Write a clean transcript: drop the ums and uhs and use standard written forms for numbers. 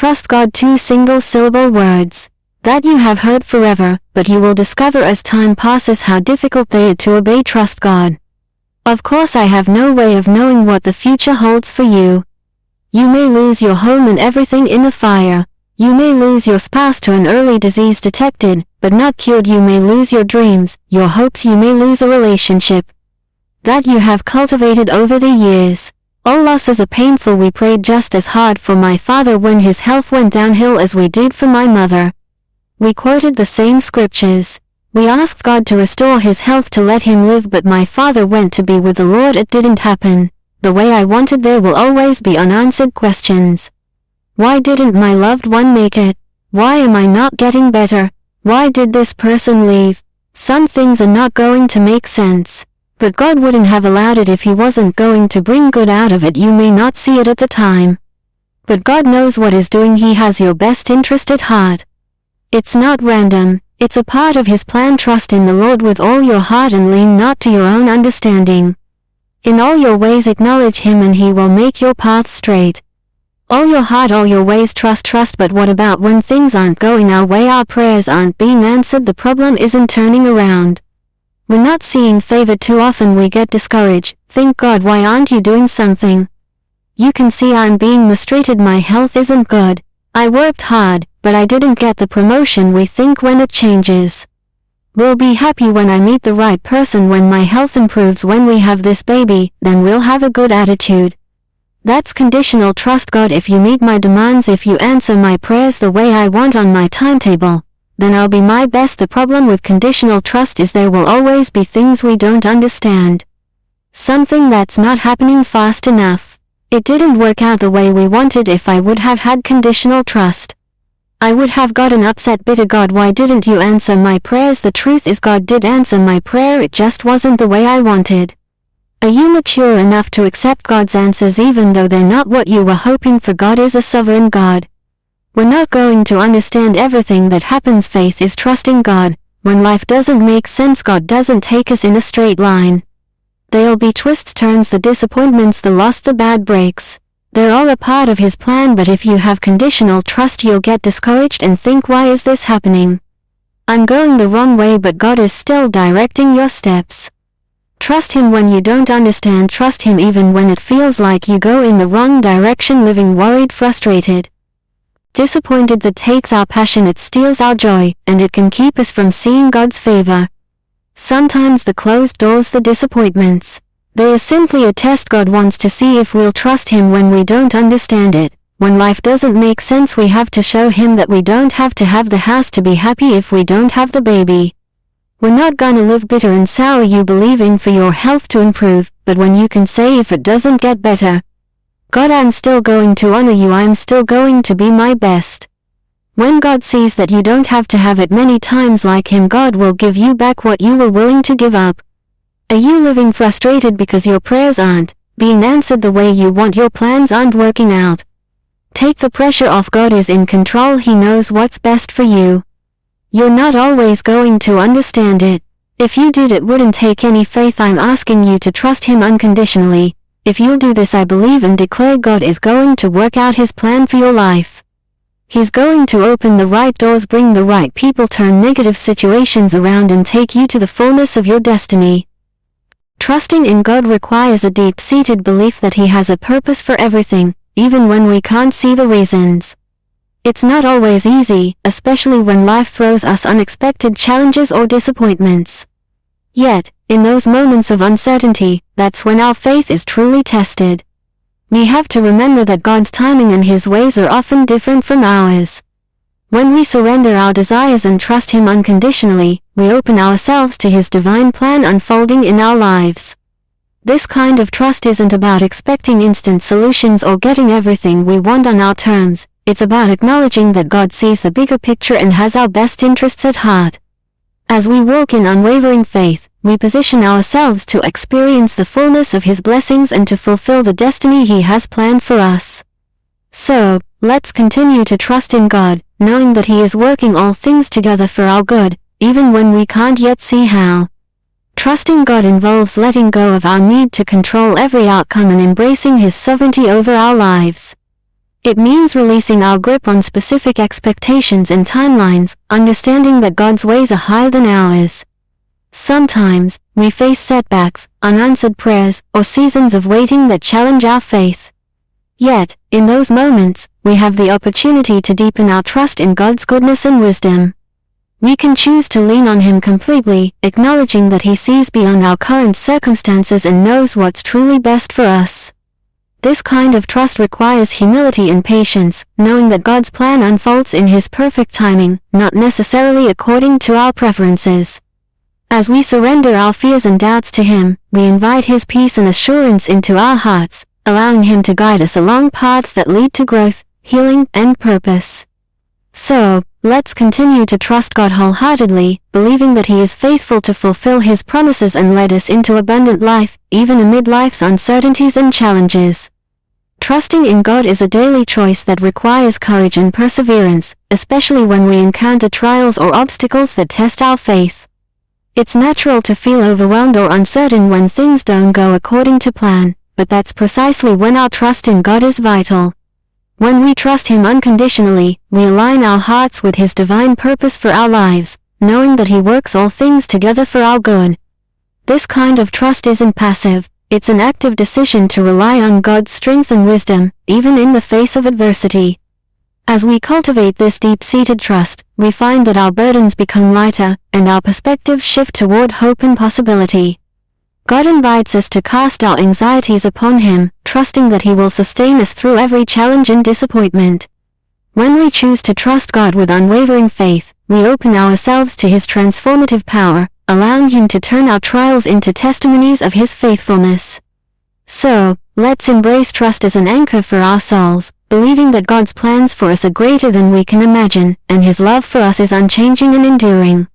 trust God, two single-syllable words that you have heard forever, but you will discover as time passes how difficult they are to obey. Trust God. Of course, I have no way of knowing what the future holds for you. You may lose your home and everything in the fire. You may lose your spouse to an early disease detected, but not cured. You may lose your dreams, your hopes. You may lose a relationship that you have cultivated over the years. All losses are painful. We prayed just as hard for my father when his health went downhill as we did for my mother. We quoted the same scriptures. We asked God to restore his health to let him live, but my father went to be with the Lord. It didn't happen the way I wanted. There will always be unanswered questions. Why didn't my loved one make it? Why am I not getting better? Why did this person leave? Some things are not going to make sense. But God wouldn't have allowed it if he wasn't going to bring good out of it. You may not see it at the time, but God knows what he's doing. He has your best interest at heart. It's not random. It's a part of his plan. Trust in the Lord with all your heart and lean not to your own understanding. In all your ways acknowledge him and he will make your path straight. All your heart, all your ways, trust. But what about when things aren't going our way? Our prayers aren't being answered. The problem isn't turning around. We're not seeing favor. Too often we get discouraged. Think, God, why aren't you doing something? You can see I'm being mistreated. My health isn't good. I worked hard, but I didn't get the promotion. We think when it changes, we'll be happy. When I meet the right person, when my health improves, when we have this baby, then we'll have a good attitude. That's conditional. Trust God. If you meet my demands, if you answer my prayers the way I want on my timetable, then I'll be my best. The problem with conditional trust is there will always be things we don't understand. Something that's not happening fast enough. It didn't work out the way we wanted. If I would have had conditional trust, I would have gotten upset, bitter. God, why didn't you answer my prayers? The truth is God did answer my prayer. It just wasn't the way I wanted. Are you mature enough to accept God's answers even though they're not what you were hoping for? God is a sovereign God. We're not going to understand everything that happens. Faith is trusting God. When life doesn't make sense, God doesn't take us in a straight line. There'll be twists, turns, the disappointments, the loss, the bad breaks. They're all a part of his plan. But if you have conditional trust, you'll get discouraged and think, why is this happening? I'm going the wrong way, but God is still directing your steps. Trust him when you don't understand. Trust him even when it feels like you go in the wrong direction, living worried, frustrated, disappointed. That takes our passion, it steals our joy, and it can keep us from seeing God's favor. Sometimes the closed doors, the disappointments, they are simply a test. God wants to see if we'll trust him when we don't understand it. When life doesn't make sense, we have to show him that we don't have to have the house to be happy if we don't have the baby. We're not gonna live bitter and sour. You believe in for your health to improve, but when you can say, if it doesn't get better, God, I'm still going to honor you. I'm still going to be my best. When God sees that you don't have to have it many times like him, God will give you back what you were willing to give up. Are you living frustrated because your prayers aren't being answered the way you want? Your plans aren't working out? Take the pressure off. God is in control. He knows what's best for you. You're not always going to understand it. If you did, it wouldn't take any faith. I'm asking you to trust him unconditionally. If you'll do this, I believe and declare God is going to work out his plan for your life. He's going to open the right doors, bring the right people, turn negative situations around, and take you to the fullness of your destiny. Trusting in God requires a deep-seated belief that he has a purpose for everything, even when we can't see the reasons. It's not always easy, especially when life throws us unexpected challenges or disappointments. Yet, in those moments of uncertainty, that's when our faith is truly tested. We have to remember that God's timing and his ways are often different from ours. When we surrender our desires and trust him unconditionally, we open ourselves to his divine plan unfolding in our lives. This kind of trust isn't about expecting instant solutions or getting everything we want on our terms. It's about acknowledging that God sees the bigger picture and has our best interests at heart. As we walk in unwavering faith, we position ourselves to experience the fullness of his blessings and to fulfill the destiny he has planned for us. So, let's continue to trust in God, knowing that he is working all things together for our good, even when we can't yet see how. Trusting God involves letting go of our need to control every outcome and embracing his sovereignty over our lives. It means releasing our grip on specific expectations and timelines, understanding that God's ways are higher than ours. Sometimes, we face setbacks, unanswered prayers, or seasons of waiting that challenge our faith. Yet, in those moments, we have the opportunity to deepen our trust in God's goodness and wisdom. We can choose to lean on Him completely, acknowledging that He sees beyond our current circumstances and knows what's truly best for us. This kind of trust requires humility and patience, knowing that God's plan unfolds in His perfect timing, not necessarily according to our preferences. As we surrender our fears and doubts to Him, we invite His peace and assurance into our hearts, allowing Him to guide us along paths that lead to growth, healing, and purpose. So, let's continue to trust God wholeheartedly, believing that He is faithful to fulfill His promises and lead us into abundant life, even amid life's uncertainties and challenges. Trusting in God is a daily choice that requires courage and perseverance, especially when we encounter trials or obstacles that test our faith. It's natural to feel overwhelmed or uncertain when things don't go according to plan, but that's precisely when our trust in God is vital. When we trust Him unconditionally, we align our hearts with His divine purpose for our lives, knowing that He works all things together for our good. This kind of trust isn't passive, it's an active decision to rely on God's strength and wisdom, even in the face of adversity. As we cultivate this deep-seated trust, we find that our burdens become lighter, and our perspectives shift toward hope and possibility. God invites us to cast our anxieties upon Him, trusting that He will sustain us through every challenge and disappointment. When we choose to trust God with unwavering faith, we open ourselves to His transformative power, allowing Him to turn our trials into testimonies of His faithfulness. So, let's embrace trust as an anchor for our souls, believing that God's plans for us are greater than we can imagine, and His love for us is unchanging and enduring.